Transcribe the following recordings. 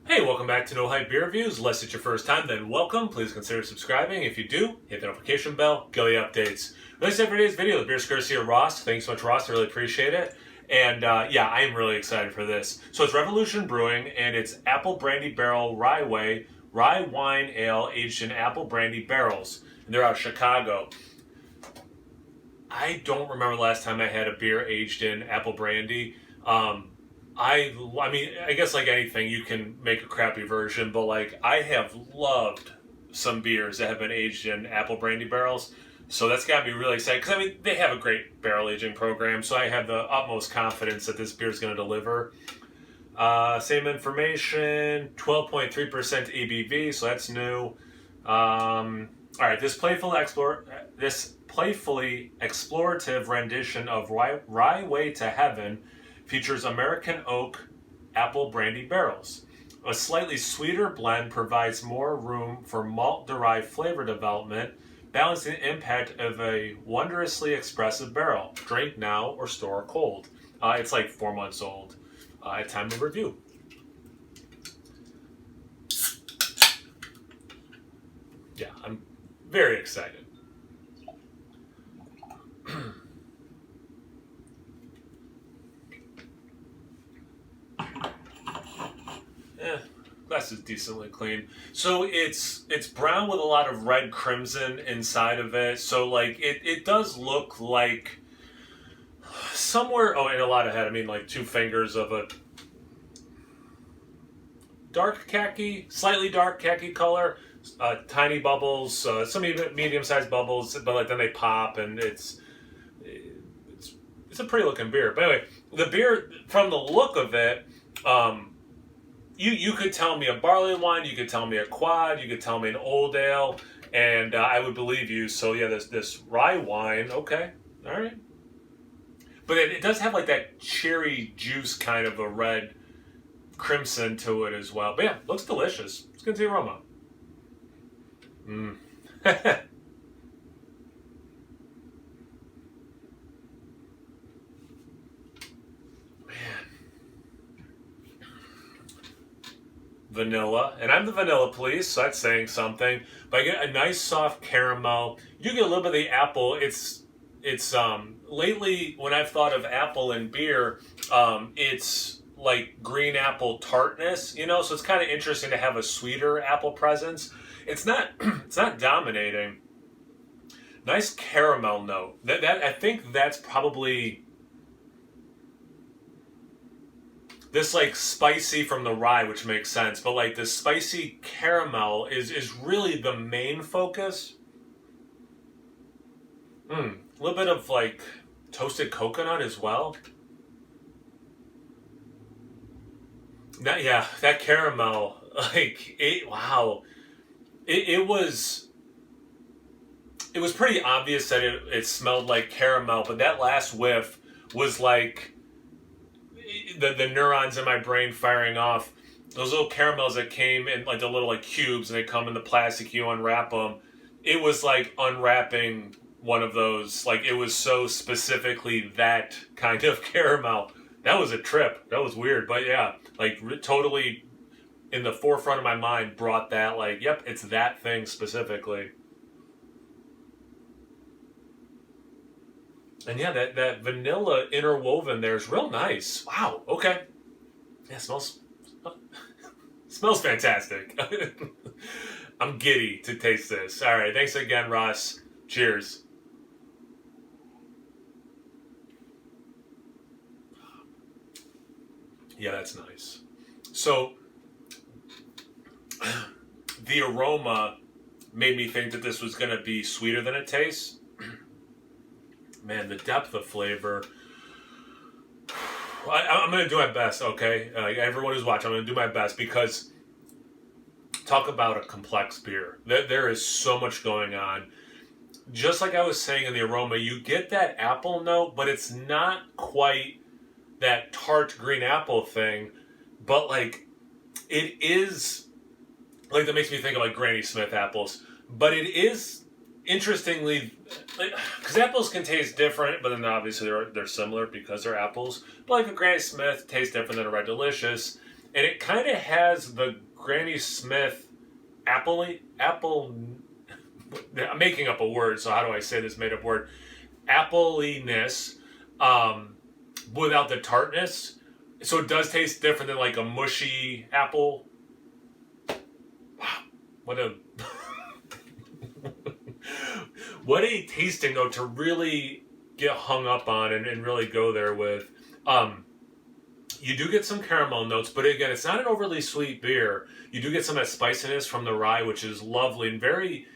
Hey, welcome back to No Hype Beer Reviews. Unless it's your first time, then welcome. Please consider subscribing. If you do, hit the notification bell, get all the updates. That's it for today's video. The beer's courtesy of Ross. Thanks so much, Ross. I really appreciate it. And yeah, I am really excited for this. So it's Revolution Brewing, and it's Apple Brandy Barrel Ryeway Rye Wine Ale aged in apple brandy barrels. And they're out of Chicago. I don't remember the last time I had a beer aged in apple brandy. I mean, I guess like anything, you can make a crappy version, but like I have loved some beers that have been aged in apple brandy barrels. So that's got me really excited because I mean, they have a great barrel aging program, so I have the utmost confidence that this beer is going to deliver. Same information, 12.3% ABV, so that's new. All right, this playfully explorative rendition of Ryeway to Heaven features American oak apple brandy barrels. A slightly sweeter blend provides more room for malt-derived flavor development, balancing the impact of a wondrously expressive barrel. Drink now or store cold. It's like 4 months old at time of review. Yeah, I'm very excited. Glass is decently clean. So it's brown with a lot of red crimson inside of it. So like it does look like somewhere, oh, and a lot of head, I mean like 2 fingers of a dark khaki, slightly dark khaki color, tiny bubbles, some medium-sized bubbles, but like then they pop, and it's a pretty looking beer. But anyway, the beer, from the look of it, you could tell me a barley wine, you could tell me a quad, you could tell me an old ale, and I would believe you. So yeah, this rye wine, okay, all right. But it does have like that cherry juice kind of a red crimson to it as well. But yeah, looks delicious. Let's get to the aroma. Vanilla, and I'm the vanilla police, so that's saying something. But I get a nice soft caramel. You get a little bit of the apple. It's lately when I've thought of apple in beer, it's like green apple tartness, you know. So it's kind of interesting to have a sweeter apple presence. It's not it's not dominating. Nice caramel note. That I think that's probably this like spicy from the rye, which makes sense, but like this spicy caramel is really the main focus. A little bit of like toasted coconut as well. That caramel, like wow, it was pretty obvious that it smelled like caramel, but that last whiff was like the neurons in my brain firing off. Those little caramels that came in like the little like cubes, and they come in the plastic, you unwrap them. It was like unwrapping one of those. Like it was so specifically that kind of caramel. That was a trip. That was weird. But yeah, like totally in the forefront of my mind brought that like, yep, it's that thing specifically. And yeah, that vanilla interwoven there is real nice. Wow, okay. Yeah, smells fantastic. I'm giddy to taste this. All right, thanks again, Ross. Cheers. Yeah, that's nice. So, the aroma made me think that this was going to be sweeter than it tastes. Man, the depth of flavor. I'm going to do my best, okay? Everyone who's watching, I'm going to do my best because talk about a complex beer. There is so much going on. Just like I was saying in the aroma, you get that apple note, but it's not quite that tart green apple thing. But like, it is, like that makes me think of like Granny Smith apples. But it is, interestingly, because apples can taste different, but then obviously they're similar because they're apples. But like a Granny Smith tastes different than a Red Delicious, and it kind of has the Granny Smith apple. I'm making up a word, so how do I say this made up word? Appleiness, without the tartness. So it does taste different than like a mushy apple. Wow, what a what a tasting note to really get hung up on and really go there with. You do get some caramel notes, but again, it's not an overly sweet beer. You do get some of that spiciness from the rye, which is lovely and very,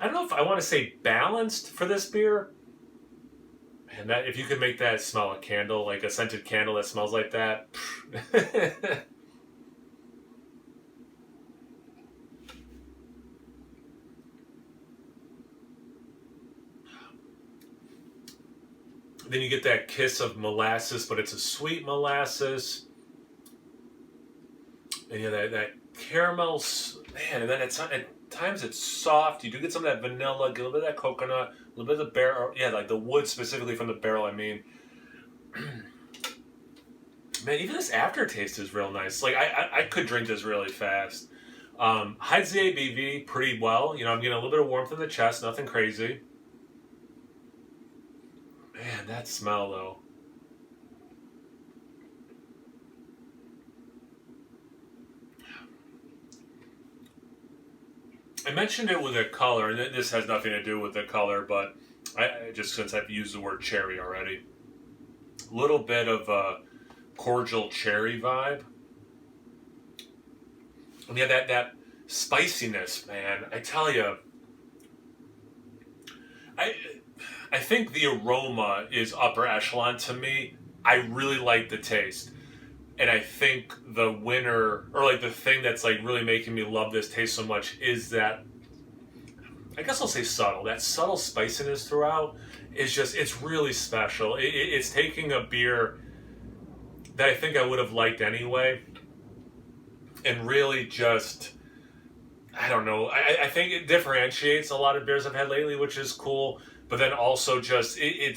I don't know if I want to say balanced for this beer. And that if you could make that smell a candle, like a scented candle that smells like that. Then you get that kiss of molasses, but it's a sweet molasses. And yeah, that caramel, man, and then at times it's soft. You do get some of that vanilla, get a little bit of that coconut, a little bit of the barrel. Yeah, like the wood specifically from the barrel, I mean. Man, even this aftertaste is real nice. Like, I could drink this really fast. Hides the ABV pretty well. You know, I'm getting a little bit of warmth in the chest, nothing crazy. Man, that smell, though. I mentioned it with the color, and this has nothing to do with the color, but I just since I've used the word cherry already. A little bit of a cordial cherry vibe. And yeah, that spiciness, man. I tell you, I think the aroma is upper echelon to me. I really like the taste. And I think the winner, or like the thing that's like really making me love this taste so much is that, I guess I'll say subtle. That subtle spiciness throughout is just, it's really special. It's taking a beer that I think I would have liked anyway and really just, I don't know. I think it differentiates a lot of beers I've had lately, which is cool. But then also just, it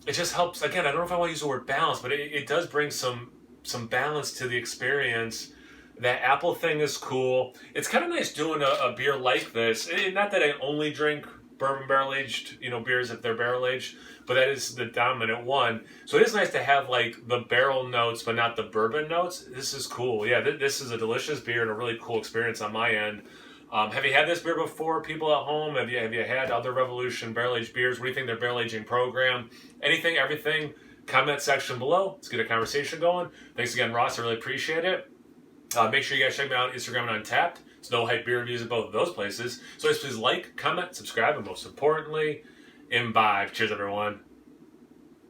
just helps. Again, I don't know if I want to use the word balance, but it does bring some balance to the experience. That apple thing is cool. It's kind of nice doing a beer like this. Not that I only drink bourbon barrel aged, beers if they're barrel aged, but that is the dominant one. So it is nice to have like the barrel notes, but not the bourbon notes. This is cool. Yeah, this is a delicious beer and a really cool experience on my end. Have you had this beer before, people at home? Have you had other Revolution barrel-aged beers? What do you think of their barrel-aging program? Anything, everything, comment section below. Let's get a conversation going. Thanks again, Ross. I really appreciate it. Make sure you guys check me out on Instagram and Untapped. It's No Hype Beer Reviews at both of those places. So please like, comment, subscribe, and most importantly, imbibe. Cheers, everyone.